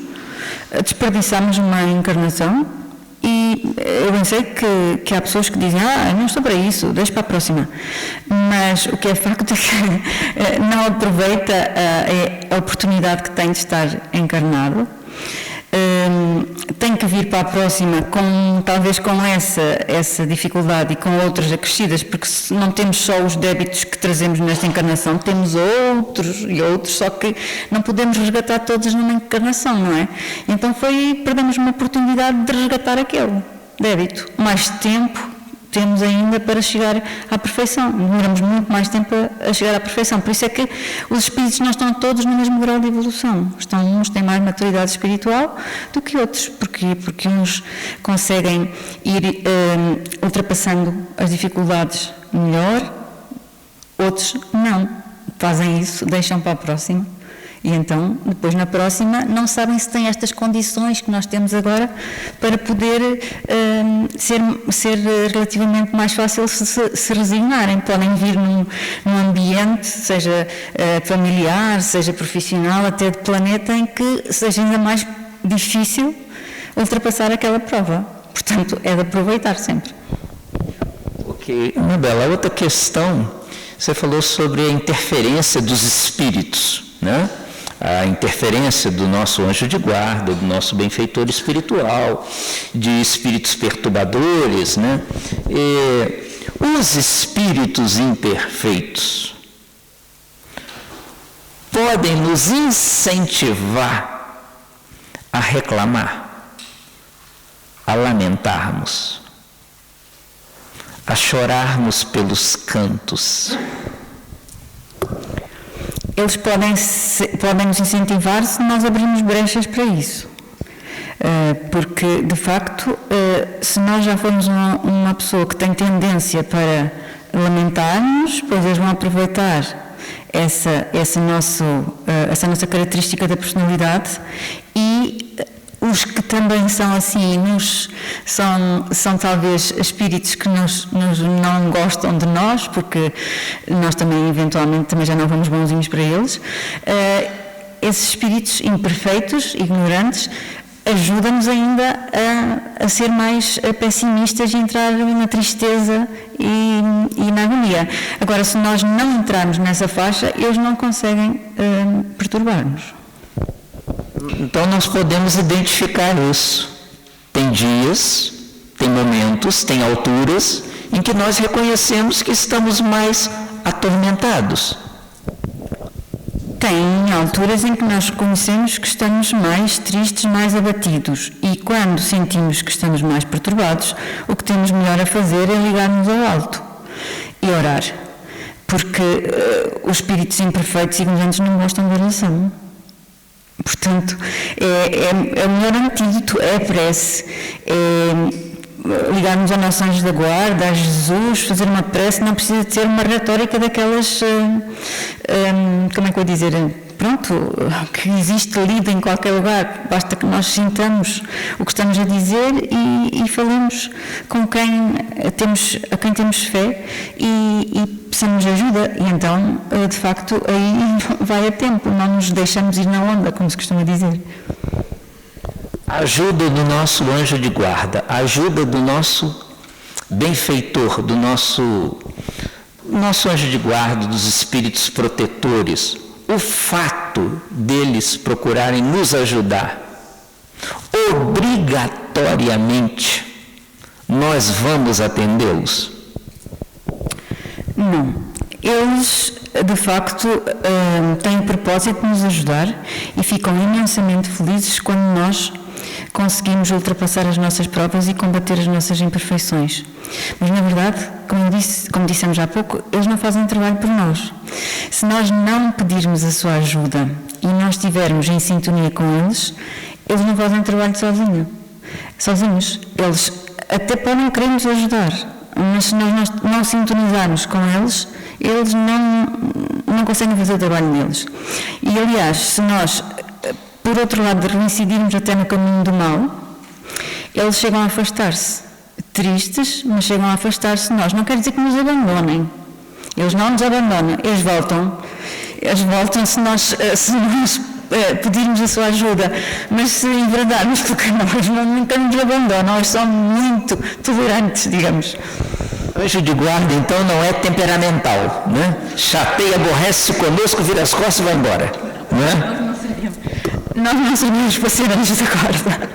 A: desperdiçamos uma encarnação. E eu bem sei que há pessoas que dizem, não estou para isso, deixa para a próxima. Mas o que é facto é que não aproveita a oportunidade que tem de estar encarnado. Tem que vir para a próxima talvez com essa dificuldade e com outras acrescidas, porque não temos só os débitos que trazemos nesta encarnação, temos outros e outros, só que não podemos resgatar todos numa encarnação, não é? Então perdemos uma oportunidade de resgatar aquele débito. Mais tempo temos ainda para chegar à perfeição, demoramos muito mais tempo a chegar à perfeição, por isso é que os espíritos não estão todos no mesmo grau de evolução, uns têm mais maturidade espiritual do que outros, porque uns conseguem ir ultrapassando as dificuldades melhor, outros não, fazem isso, deixam para a próxima. E então, depois na próxima, não sabem se têm estas condições que nós temos agora para poder ser relativamente mais fácil se resignarem. Podem vir num ambiente, seja familiar, seja profissional, até de planeta, em que seja ainda mais difícil ultrapassar aquela prova. Portanto, é de aproveitar sempre.
B: Ok. Anabela, outra questão, você falou sobre a interferência dos espíritos, né? A interferência do nosso anjo de guarda, do nosso benfeitor espiritual, de espíritos perturbadores, né? Os espíritos imperfeitos podem nos incentivar a reclamar, a lamentarmos, a chorarmos pelos cantos.
A: eles podem nos incentivar se nós abrirmos brechas para isso. Porque, de facto, se nós já formos uma pessoa que tem tendência para lamentar-nos, pois eles vão aproveitar essa nossa característica da personalidade, e os que também são assim, são talvez espíritos que não gostam de nós, porque nós também eventualmente também já não vamos bonzinhos para eles. Esses espíritos imperfeitos, ignorantes, ajudam-nos ainda a ser mais pessimistas e entrar na tristeza e na agonia. Agora, se nós não entrarmos nessa faixa, eles não conseguem perturbar-nos.
B: Então nós podemos identificar isso. Tem dias, tem momentos, tem alturas em que nós reconhecemos que estamos mais atormentados.
A: Tem alturas em que nós reconhecemos que estamos mais tristes, mais abatidos, e quando sentimos que estamos mais perturbados, o que temos melhor a fazer é ligar-nos ao alto e orar, porque os espíritos imperfeitos e ignorantes não gostam de oração. Portanto, é o melhor antídoto, é a prece, ligar-nos ao nosso anjo da guarda, a Jesus, fazer uma prece. Não precisa de ser uma retórica daquelas, como é que eu vou dizer, pronto, que existe lida em qualquer lugar. Basta que nós sintamos o que estamos a dizer e falemos com a quem temos fé e peçamos ajuda. E então, de facto, aí vai a tempo, não nos deixamos ir na onda, como se costuma dizer.
B: A ajuda do nosso anjo de guarda, a ajuda do nosso benfeitor, do nosso anjo de guarda, dos espíritos protetores, o fato deles procurarem nos ajudar, obrigatoriamente, nós vamos atendê-los?
A: Não. Eles, de facto, têm o propósito de nos ajudar e ficam imensamente felizes quando nós conseguimos ultrapassar as nossas provas e combater as nossas imperfeições. Mas, na verdade, como dissemos há pouco, eles não fazem trabalho por nós. Se nós não pedirmos a sua ajuda e não estivermos em sintonia com eles não fazem trabalho sozinhos. Eles até podem querer nos ajudar, mas se nós não sintonizarmos com eles não conseguem fazer o trabalho deles. E, aliás, se nós, por outro lado, reincidirmos até no caminho do mal, eles chegam a afastar-se. Tristes, mas chegam a afastar-se de nós. Não quer dizer que nos abandonem. Eles não nos abandonam. Eles voltam se nós pedirmos a sua ajuda. Mas se enverdarmos, porque nós nunca nos abandonam. Eles são muito tolerantes, digamos.
B: O anjo de guarda, então, não é temperamental, né? Chateia, aborrece-se conosco, vira as costas e vai embora, né?
A: Nós não sabemos para ser anjos da guarda.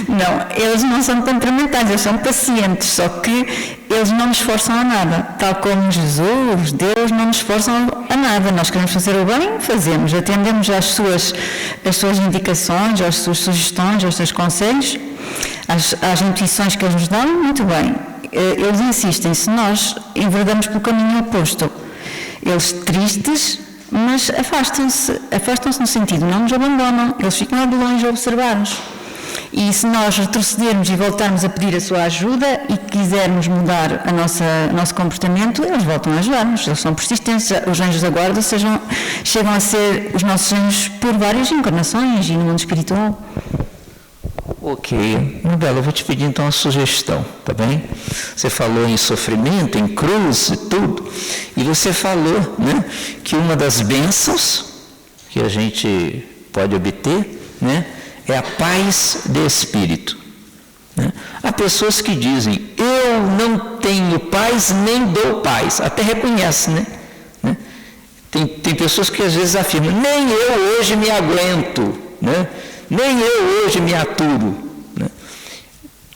A: Não, eles não são temperamentais, eles são pacientes, só que eles não nos forçam a nada, tal como Jesus, Deus não nos forçam a nada. Nós queremos fazer o bem, fazemos, atendemos às suas indicações, às suas sugestões, aos seus conselhos, às intuições que eles nos dão, muito bem. Eles insistem, se nós enverdamos pelo caminho oposto, eles tristes, mas afastam-se no sentido, não nos abandonam, eles ficam lá de longe a observar-nos. E se nós retrocedermos e voltarmos a pedir a sua ajuda e quisermos mudar o nosso comportamento, eles voltam a ajudar-nos. Eles são persistentes. Os anjos da guarda chegam a ser os nossos anjos por várias encarnações e no mundo espiritual.
B: Ok. Bela, eu vou te pedir então uma sugestão, tá bem? Você falou em sofrimento, em cruz e tudo, e você falou, né, que uma das bênçãos que a gente pode obter, né, é a paz de espírito. Né? Há pessoas que dizem, eu não tenho paz, nem dou paz, até reconhece, né? Tem pessoas que às vezes afirmam, nem eu hoje me aguento, né? Nem eu hoje me aturo. Né?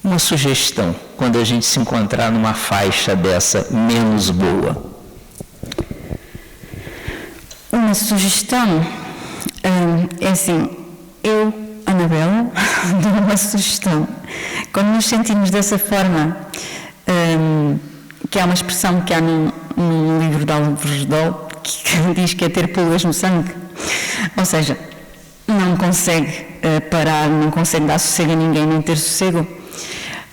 B: Uma sugestão, quando a gente se encontrar numa faixa dessa menos boa.
A: Uma sugestão é assim, Anabela, dou uma sugestão. Quando nos sentimos dessa forma, que é uma expressão que há num livro de Álvaro Redol, que diz que é ter pulgas no sangue, ou seja, não consegue parar, não consegue dar sossego a ninguém, nem ter sossego.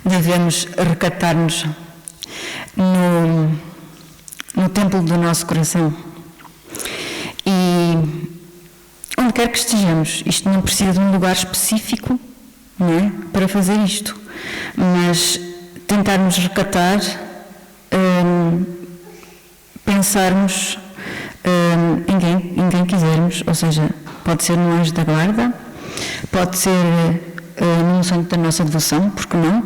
A: Devemos recatar-nos no templo do nosso coração. E onde quer que estejamos, isto não precisa de um lugar específico, não é, para fazer isto, mas tentarmos recatar, pensarmos em quem quisermos, ou seja, pode ser no anjo da guarda, pode ser num santo da nossa devoção, porque não?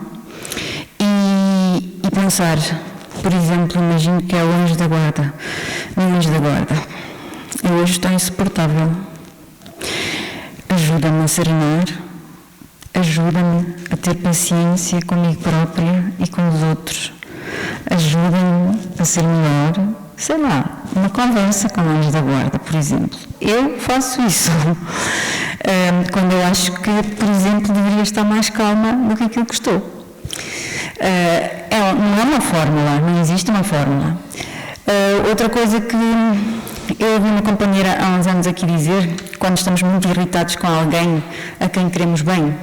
A: E pensar, por exemplo, imagino que é o anjo da guarda. Meu anjo da guarda, eu hoje estou insuportável. Ajuda-me a serenar, ajuda-me a ter paciência comigo própria e com os outros. Ajuda-me a ser melhor, sei lá, uma conversa com o anjo da guarda, por exemplo. Eu faço isso. Quando eu acho que, por exemplo, deveria estar mais calma do que aquilo que estou. Não é uma fórmula, não existe uma fórmula. Outra coisa que eu ouvi uma companheira há uns anos aqui dizer, quando estamos muito irritados com alguém a quem queremos bem,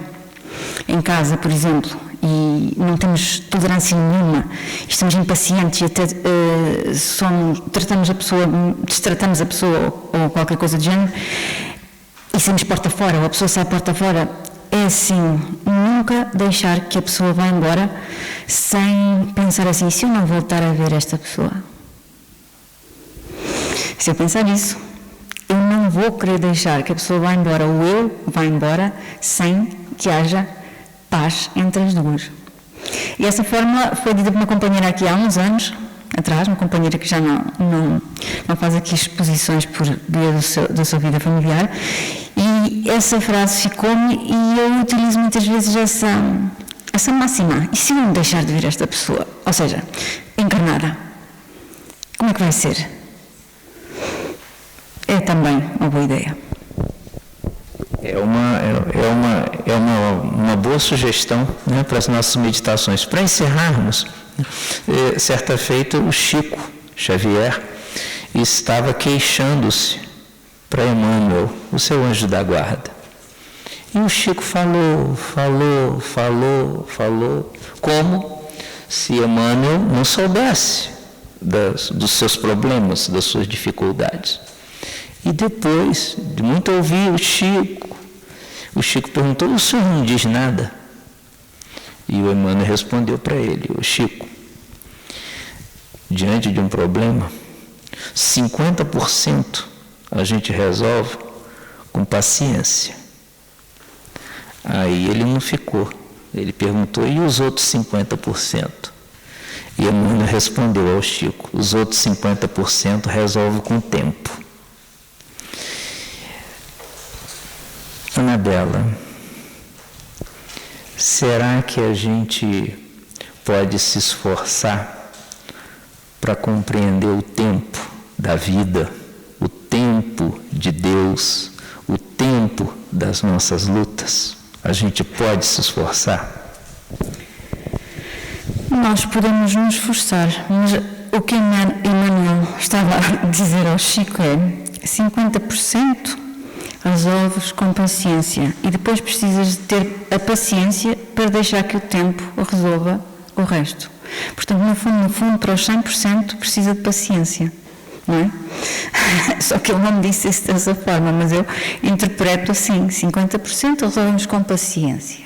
A: em casa, por exemplo, e não temos tolerância nenhuma, estamos impacientes e até destratamos a pessoa ou qualquer coisa do género, e saímos porta fora, ou a pessoa sai porta fora, é assim, nunca deixar que a pessoa vá embora sem pensar assim, se eu não voltar a ver esta pessoa? Se eu pensar isso, eu não vou querer deixar que a pessoa vá embora, ou eu vá embora, sem que haja paz entre as duas. E essa fórmula foi dita por uma companheira aqui há uns anos atrás, uma companheira que já não faz aqui exposições por via da sua vida familiar, e essa frase ficou-me e eu utilizo muitas vezes essa máxima. E se eu não deixar de ver esta pessoa, ou seja, encarnada, como é que vai ser? É também uma boa ideia.
B: É uma boa sugestão, né, para as nossas meditações. Para encerrarmos, certa feita o Chico Xavier estava queixando-se para Emmanuel, o seu anjo da guarda. E o Chico falou, como se Emmanuel não soubesse dos seus problemas, das suas dificuldades. E depois de muito ouvir o Chico perguntou, o senhor não diz nada? E o Emmanuel respondeu para ele, o Chico, diante de um problema, 50% a gente resolve com paciência. Aí ele não ficou, ele perguntou, e os outros 50%? E Emmanuel respondeu ao Chico, os outros 50% resolve com o tempo. Anabela, será que a gente pode se esforçar para compreender o tempo da vida, o tempo de Deus, o tempo das nossas lutas? A gente pode se esforçar?
A: Nós podemos nos esforçar, mas o que Emmanuel estava a dizer ao Chico é 50% resolves com paciência e depois precisas de ter a paciência para deixar que o tempo resolva o resto. Portanto, no fundo, para os 100% precisa de paciência, não é? Só que ele não me disse isso dessa forma, mas eu interpreto assim, 50% resolvemos com paciência.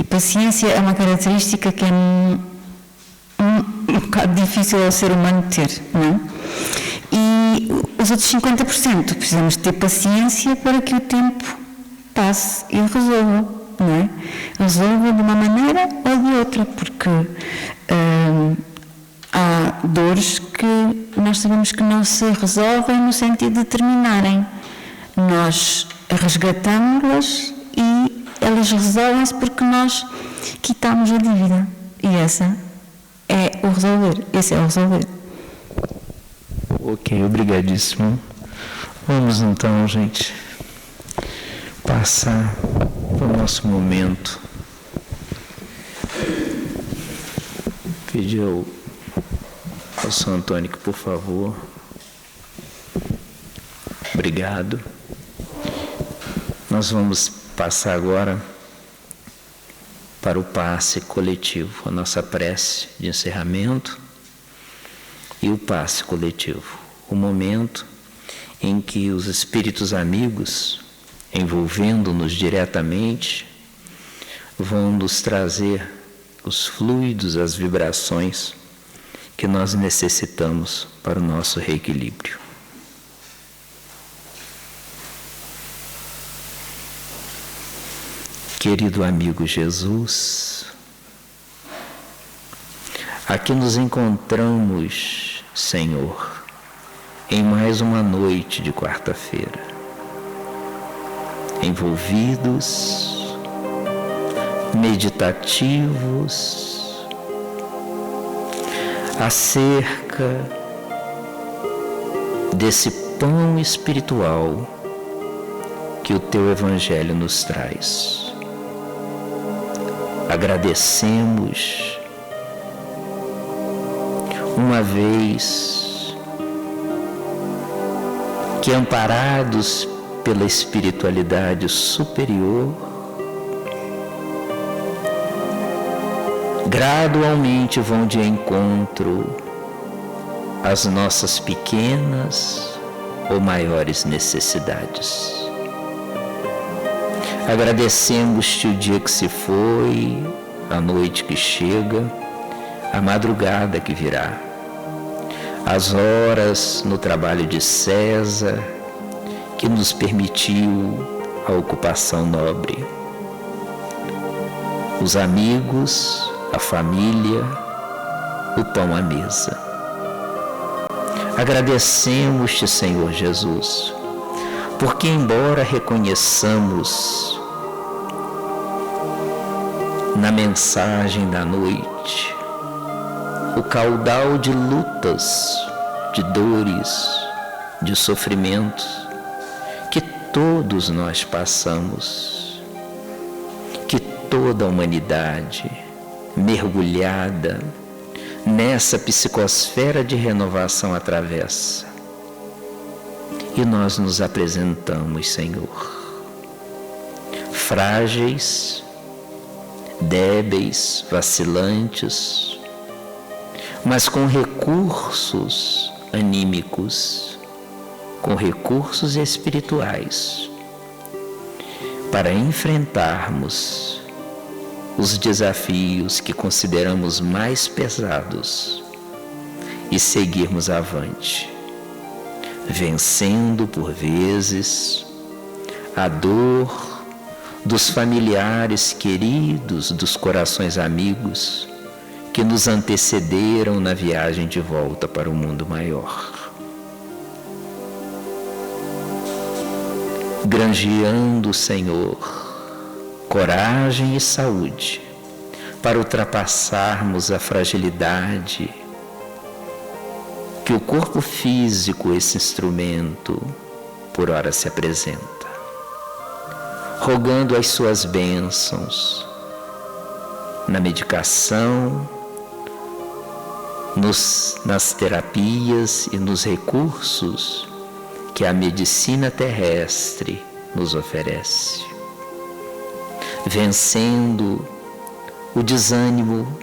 A: E paciência é uma característica que é um bocado difícil ao ser humano ter, não é? E os outros 50% precisamos ter paciência para que o tempo passe e resolva, não é? Resolva de uma maneira ou de outra, porque há dores que nós sabemos que não se resolvem no sentido de terminarem. Nós resgatamos-las e elas resolvem-se porque nós quitamos a dívida. E esse é o resolver.
B: Ok, obrigadíssimo. Vamos então, gente, passar para o nosso momento. Pedir ao São Antônio que, por favor, Obrigado. Nós vamos passar agora para o passe coletivo, a nossa prece de encerramento e o passe coletivo, o momento em que os espíritos amigos, envolvendo-nos diretamente, vão nos trazer os fluidos, as vibrações que nós necessitamos para o nosso reequilíbrio. Querido amigo Jesus, aqui nos encontramos, Senhor, em mais uma noite de quarta-feira, envolvidos, meditativos, acerca desse pão espiritual que o Teu Evangelho nos traz. Agradecemos uma vez que, amparados pela espiritualidade superior, gradualmente vão de encontro às nossas pequenas ou maiores necessidades. Agradecemos-te o dia que se foi, a noite que chega, a madrugada que virá, as horas no trabalho de César, que nos permitiu a ocupação nobre, os amigos, a família, o pão à mesa. Agradecemos-te, Senhor Jesus, porque embora reconheçamos na mensagem da noite o caudal de lutas, de dores, de sofrimentos que todos nós passamos, que toda a humanidade mergulhada nessa psicosfera de renovação atravessa. E nós nos apresentamos, Senhor, frágeis, débeis, vacilantes, mas com recursos anímicos, com recursos espirituais, para enfrentarmos os desafios que consideramos mais pesados e seguirmos avante, vencendo por vezes a dor dos familiares queridos, dos corações amigos que nos antecederam na viagem de volta para o mundo maior. Granjeando, Senhor, coragem e saúde para ultrapassarmos a fragilidade que o corpo físico, esse instrumento, por ora se apresenta, rogando as suas bênçãos na medicação, nas terapias e nos recursos que a medicina terrestre nos oferece, vencendo o desânimo,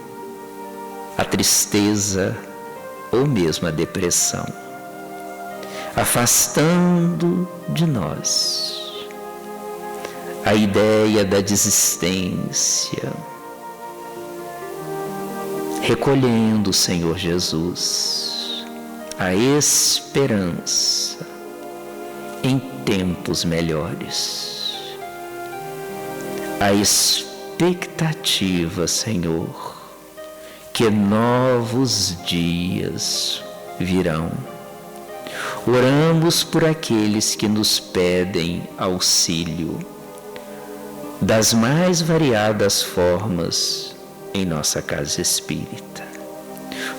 B: a tristeza ou mesmo a depressão, afastando de nós a ideia da desistência, recolhendo, Senhor Jesus, a esperança em tempos melhores, a expectativa, Senhor, que novos dias virão. Oramos por aqueles que nos pedem auxílio das mais variadas formas em nossa casa espírita.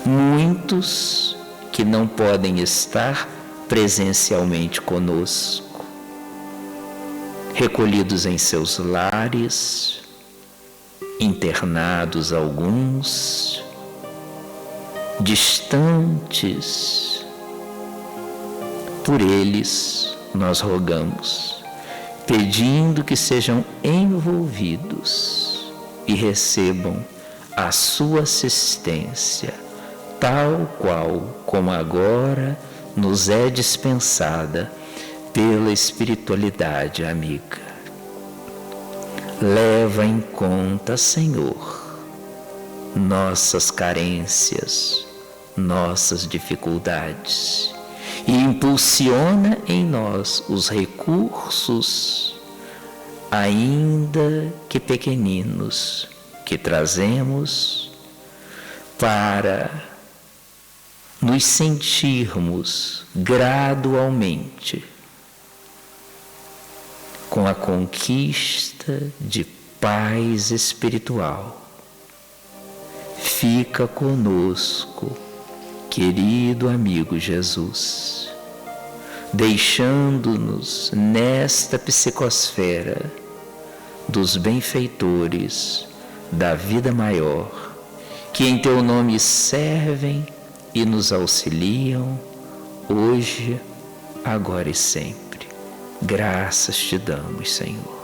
B: Muitos que não podem estar presencialmente conosco, recolhidos em seus lares, internados alguns, distantes. Por eles nós rogamos, pedindo que sejam envolvidos e recebam a sua assistência, tal qual como agora nos é dispensada pela espiritualidade amiga. Leva em conta, Senhor, nossas carências, nossas dificuldades e impulsiona em nós os recursos, ainda que pequeninos, que trazemos para nos sentirmos gradualmente com a conquista de paz espiritual. Fica conosco, querido amigo Jesus, deixando-nos nesta psicosfera dos benfeitores da vida maior, que em Teu nome servem e nos auxiliam, hoje, agora e sempre. Graças te damos, Senhor.